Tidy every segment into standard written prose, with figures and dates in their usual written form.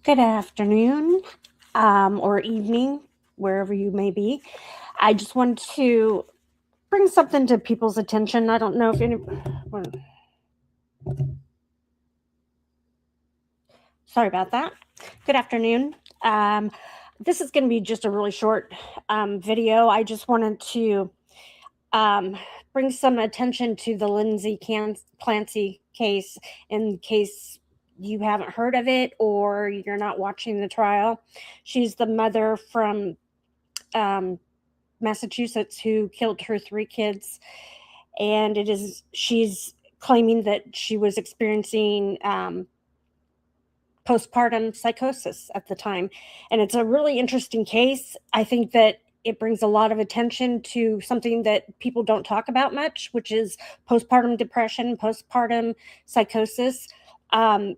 Good afternoon, or evening, wherever you may be. I just wanted to bring something to people's attention. I don't know if any. well, Sorry about that. Good afternoon. Um, this is going to be just a really short video. I just wanted to um, bring some attention to the Clancy case in case you haven't heard of it or you're not watching the trial. She's the mother from um, Massachusetts who killed her three kids, and she's claiming that she was experiencing postpartum psychosis at the time, and it's a really interesting case. I think that it brings a lot of attention to something that people don't talk about much, which is postpartum depression, postpartum psychosis. Um,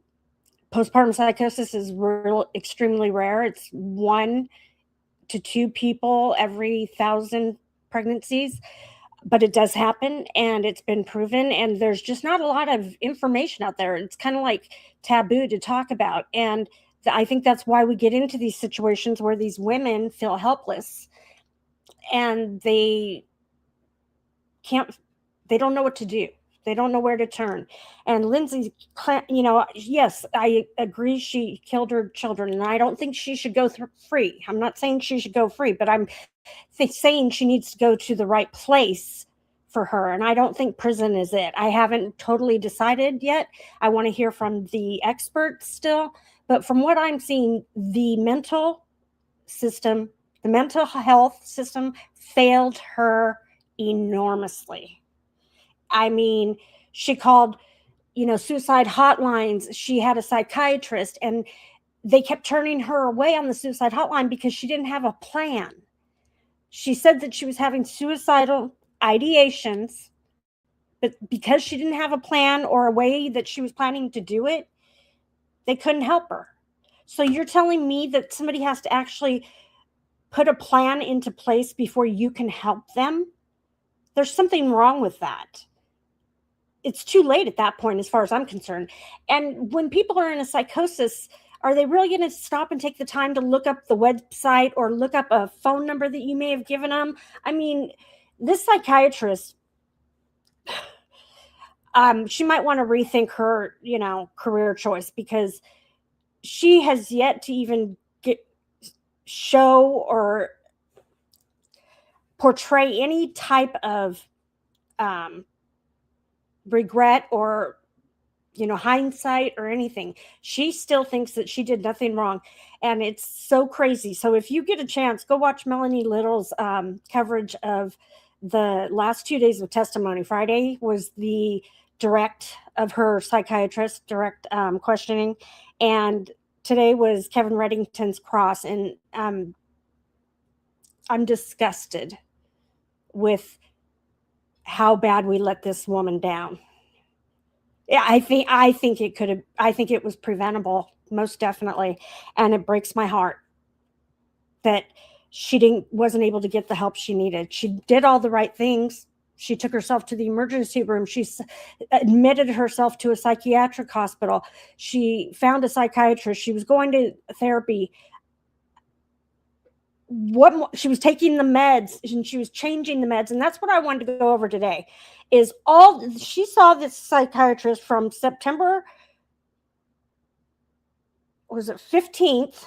Postpartum psychosis is extremely rare. It's 1 to 2 people every 1,000 pregnancies, but it does happen and it's been proven. And there's just not a lot of information out there. It's kind of like taboo to talk about. And I think that's why we get into these situations where these women feel helpless and can't, they don't know what to do. They don't know where to turn. And Lyndsey, yes, I agree she killed her children, and I don't think she should go free. I'm not saying she should go free, but I'm saying she needs to go to the right place for her. And I don't think prison is it. I haven't totally decided yet. I want to hear from the experts still. But from what I'm seeing, the mental health system failed her enormously. I mean, she called, suicide hotlines. She had a psychiatrist, and they kept turning her away on the suicide hotline because she didn't have a plan. She said that she was having suicidal ideations, but because she didn't have a plan or a way that she was planning to do it, they couldn't help her. So you're telling me that somebody has to actually put a plan into place before you can help them? There's something wrong with that. It's too late at that point, as far as I'm concerned. And when people are in a psychosis, are they really going to stop and take the time to look up the website or look up a phone number that you may have given them? I mean, this psychiatrist, she might want to rethink her, career choice, because she has yet to even show or portray any type of um, regret or hindsight or anything. She still thinks that she did nothing wrong, and it's so crazy. So if you get a chance, go watch Melanie Little's coverage of the last 2 days of testimony. Friday was the direct of her psychiatrist direct questioning, and today was Kevin Reddington's cross. And I'm disgusted with how bad we let this woman down. Yeah, I think it could have. I think it was preventable, most definitely, and it breaks my heart that she didn't wasn't able to get the help she needed. She did all the right things. She took herself to the emergency room. She admitted herself to a psychiatric hospital. She found a psychiatrist. She was going to therapy. She was taking the meds, and she was changing the meds, and that's what I wanted to go over today. Is all she saw this psychiatrist from September, was it 15th,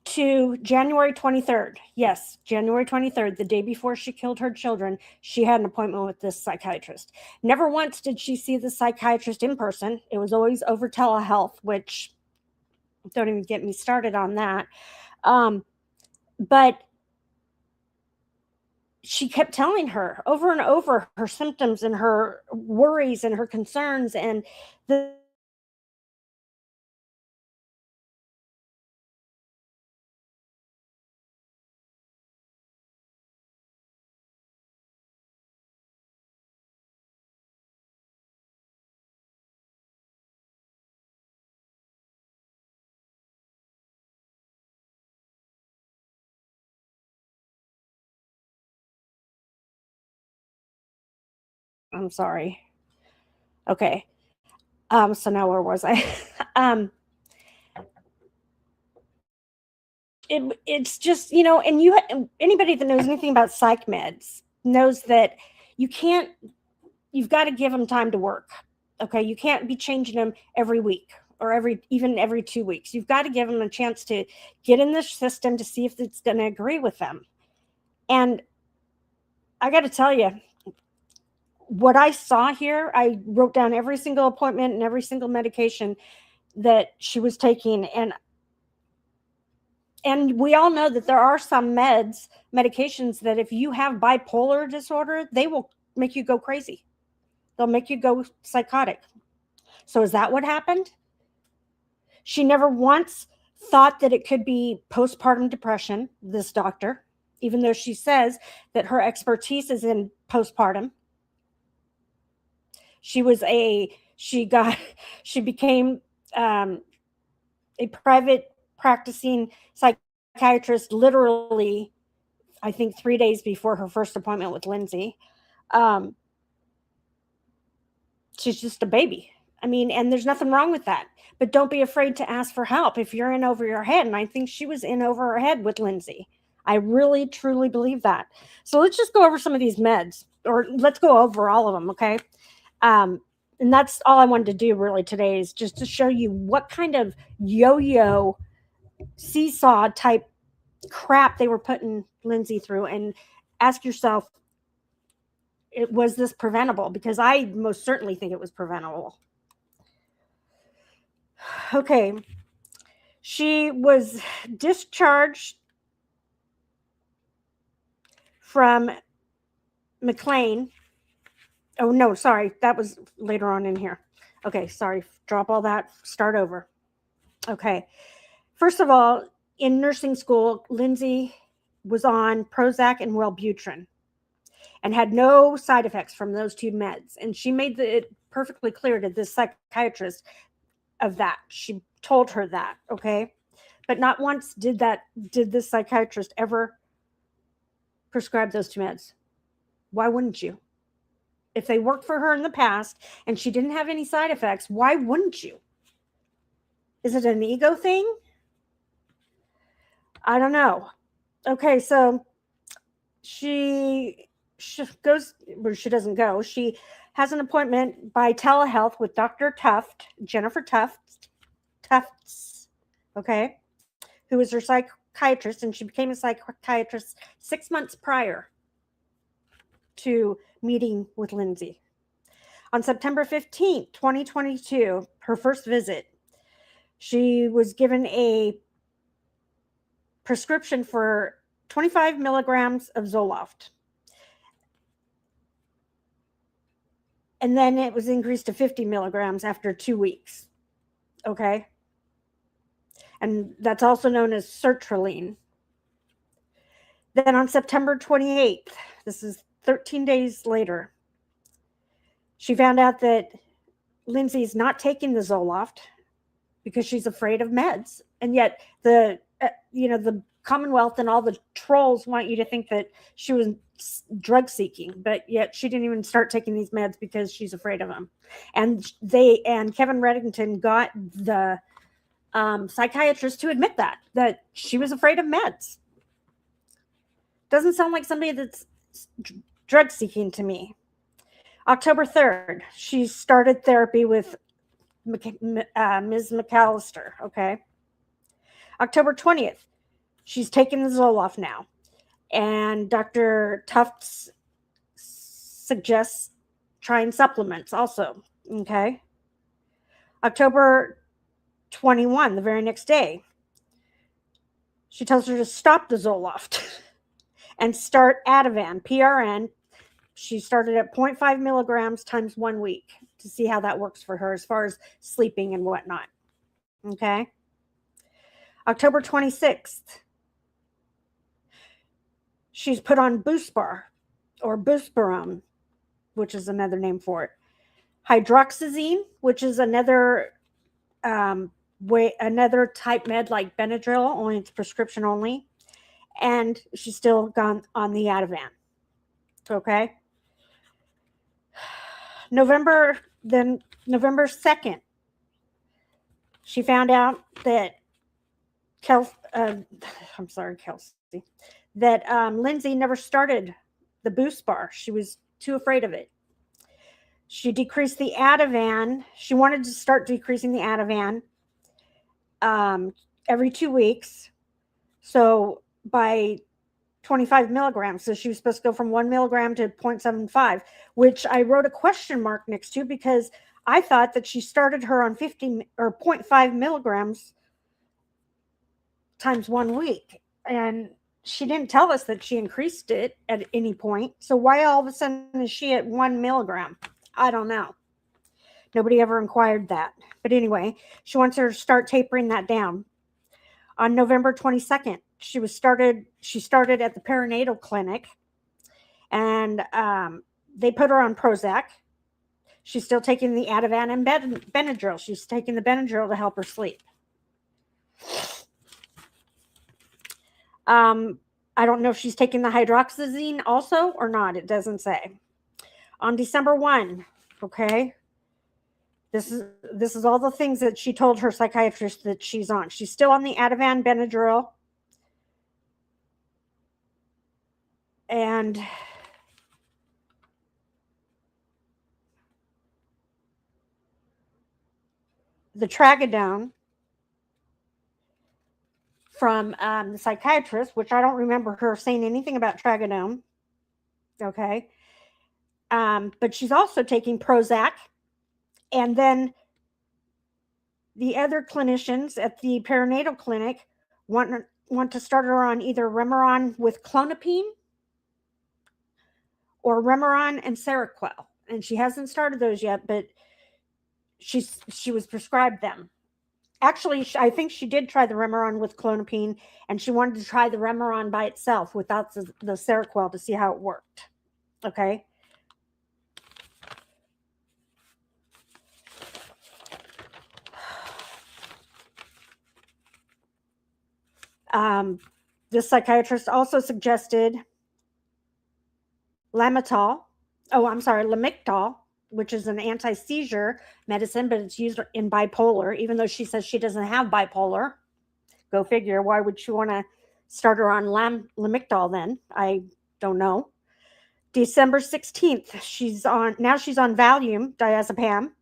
to January 23rd. Yes, January 23rd, the day before she killed her children, she had an appointment with this psychiatrist. Never once did she see the psychiatrist in person. It was always over telehealth, which don't even get me started on that. But she kept telling her over and over her symptoms and her worries and her concerns, and the I'm sorry. Okay. So now where was I? It's just, and anybody that knows anything about psych meds knows that you can't, you've got to give them time to work. Okay. You can't be changing them every week or even every 2 weeks. You've got to give them a chance to get in the system to see if it's going to agree with them. And I got to tell you, what I saw here, I wrote down every single appointment and every single medication that she was taking. And we all know that there are some medications that if you have bipolar disorder, they will make you go crazy. They'll make you go psychotic. So is that what happened? She never once thought that it could be postpartum depression, this doctor, even though she says that her expertise is in postpartum. She became a private practicing psychiatrist literally, I think 3 days before her first appointment with Lyndsey. She's just a baby. I mean, and there's nothing wrong with that. But don't be afraid to ask for help if you're in over your head. And I think she was in over her head with Lyndsey. I really, truly believe that. So let's just go over some of these meds, or let's go over all of them, okay? And that's all I wanted to do really today, is just to show you what kind of yo-yo seesaw type crap they were putting Lyndsey through, and ask yourself, was this preventable? Because I most certainly think it was preventable. Okay. She was discharged from McLean. Oh, no, sorry. That was later on in here. Okay, sorry. Drop all that. Start over. Okay. First of all, in nursing school, Lyndsey was on Prozac and Wellbutrin and had no side effects from those two meds. And she made it perfectly clear to this psychiatrist of that. She told her that, okay? But not once did this psychiatrist ever prescribe those two meds. Why wouldn't you? If they worked for her in the past and she didn't have any side effects, why wouldn't you? Is it an ego thing? I don't know. Okay, so she goes, or she doesn't go. She has an appointment by telehealth with Dr. Jennifer Tufts, okay, who was her psychiatrist, and she became a psychiatrist 6 months prior to meeting with Lyndsey. On September 15th, 2022, her first visit, she was given a prescription for 25 milligrams of Zoloft. And then it was increased to 50 milligrams after 2 weeks. Okay. And that's also known as sertraline. Then on September 28th, this is 13 days later, she found out that Lyndsey's not taking the Zoloft because she's afraid of meds. And yet the Commonwealth and all the trolls want you to think that she was drug seeking, but yet she didn't even start taking these meds because she's afraid of them. And Kevin Reddington got the psychiatrist to admit that she was afraid of meds. Doesn't sound like somebody that's drug seeking to me. October 3rd, she started therapy with Ms. McAllister. Okay. October 20th, she's taking the Zoloft now. And Dr. Tufts suggests trying supplements also. Okay. October 21, the very next day, she tells her to stop the Zoloft and start Ativan, PRN. She started at 0.5 milligrams times 1 week to see how that works for her as far as sleeping and whatnot. Okay. October 26th, she's put on Buspar or Buspirone, which is another name for it. Hydroxyzine, which is another type med like Benadryl, only it's prescription only. And she's still gone on the Ativan. Okay. November, then November 2nd, she found out that Kelsey, that Lyndsey never started the boost bar. She was too afraid of it. She decreased the Ativan. She wanted to start decreasing the Ativan every 2 weeks. So by 25 milligrams. So she was supposed to go from 1 milligram to 0.75, which I wrote a question mark next to because I thought that she started her on 50 or 0.5 milligrams times 1 week. And she didn't tell us that she increased it at any point. So why all of a sudden is she at 1 milligram? I don't know. Nobody ever inquired that. But anyway, she wants her to start tapering that down. On November 22nd, she started at the perinatal clinic, and they put her on Prozac. She's still taking the Ativan and Benadryl. She's taking the Benadryl to help her sleep. I don't know if she's taking the hydroxyzine also or not. It doesn't say. On December 1, okay, this is all the things that she told her psychiatrist that she's on. She's still on the Ativan, Benadryl, and the Tragadone from the psychiatrist, which I don't remember her saying anything about Tragadone. Okay. But she's also taking Prozac. And then the other clinicians at the perinatal clinic want to start her on either Remeron with clonopine or Remeron and Seroquel. And she hasn't started those yet, but she was prescribed them. Actually, I think she did try the Remeron with clonopine, and she wanted to try the Remeron by itself without the Seroquel to see how it worked. Okay. This psychiatrist also suggested Lamictal, which is an anti-seizure medicine, but it's used in bipolar, even though she says she doesn't have bipolar. Go figure. Why would she want to start her on Lamictal then? I don't know. December 16th, she's on Valium, diazepam,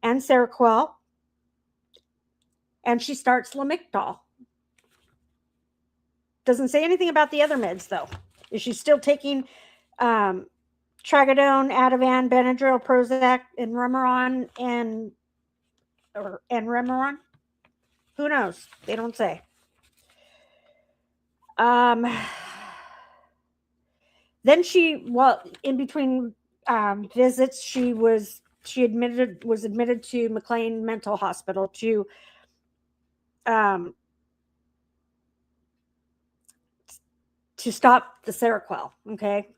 and Seroquel, and she starts Lamictal. Doesn't say anything about the other meds, though. Is she still taking Tragadone, Ativan, Benadryl, Prozac, and Remeron, and Remeron? Who knows? They don't say. Then in between visits, she was admitted to McLean Mental Hospital to stop the Seroquel, okay,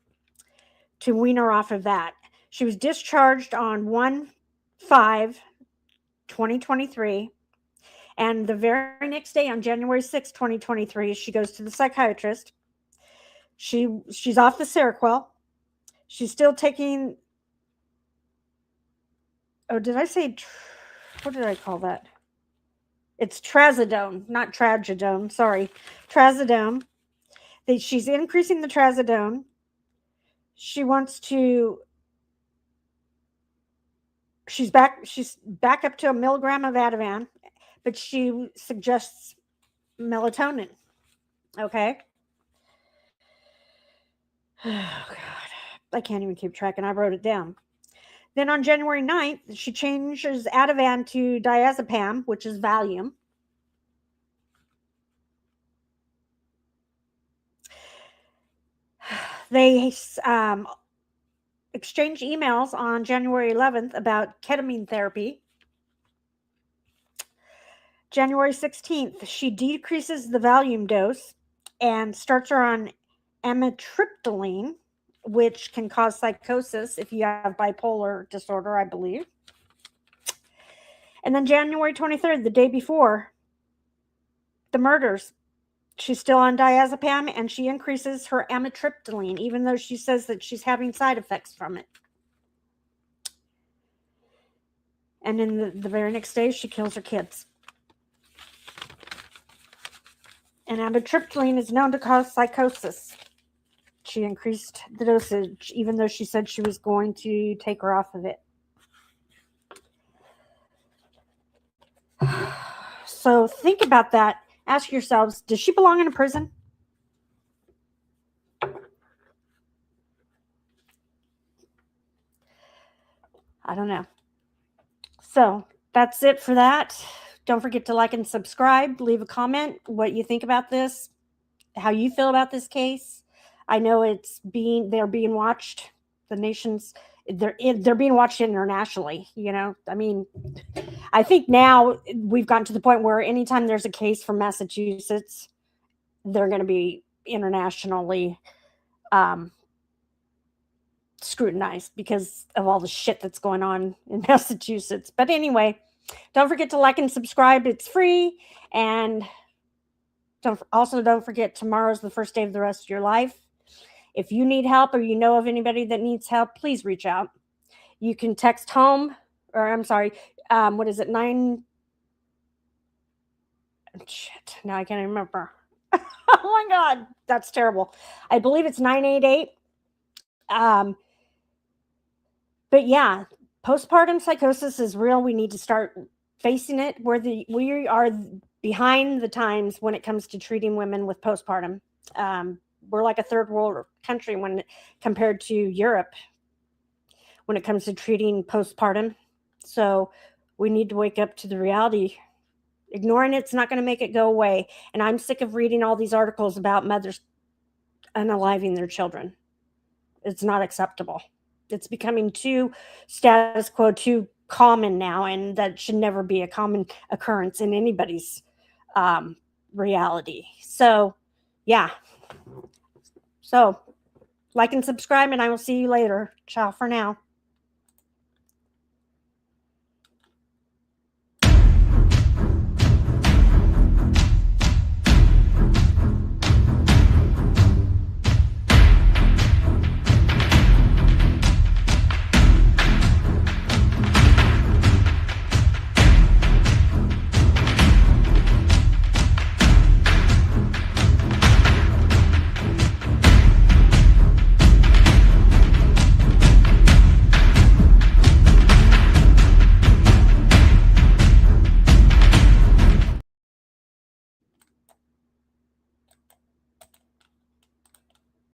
to wean her off of that. She was discharged on 1/5/2023, and the very next day, on January 6, 2023, she goes to the psychiatrist. She's off the Seroquel. She's still taking, what did I call that? It's Trazodone, not Tragadone, sorry. Trazodone. She's increasing the Trazodone. She's back up to 1 milligram of Ativan, but she suggests melatonin. Okay. Oh, God. I can't even keep track, and I wrote it down. Then on January 9th, she changes Ativan to diazepam, which is Valium. They exchange emails on January 11th about ketamine therapy. January 16th, she decreases the Valium dose and starts her on amitriptyline, which can cause psychosis if you have bipolar disorder, I believe. And then January 23rd, the day before the murders, she's still on diazepam, and she increases her amitriptyline, even though she says that she's having side effects from it. And then the very next day, she kills her kids. And amitriptyline is known to cause psychosis. She increased the dosage, even though she said she was going to take her off of it. So think about that. Ask yourselves, does she belong in a prison? I don't know. So that's it for that. Don't forget to like and subscribe. Leave a comment what you think about this, how you feel about this case. I know they're being watched. The nations, they're being watched internationally. You know, I mean, I think now we've gotten to the point where anytime there's a case from Massachusetts, they're going to be internationally scrutinized because of all the shit that's going on in Massachusetts. But anyway, don't forget to like and subscribe. It's free. And don't forget, tomorrow's the first day of the rest of your life. If you need help or you know of anybody that needs help, please reach out. You can text home, or I'm sorry, what is it? Shit, now I can't remember. Oh my God, that's terrible. I believe it's 988. But yeah, postpartum psychosis is real. We need to start facing it. We are behind the times when it comes to treating women with postpartum. We're like a third world country compared to Europe when it comes to treating postpartum. So we need to wake up to the reality. Ignoring it's not going to make it go away. And I'm sick of reading all these articles about mothers unaliving their children. It's not acceptable. It's becoming too status quo, too common now, and that should never be a common occurrence in anybody's reality. So, yeah. So, like and subscribe, and I will see you later. Ciao for now.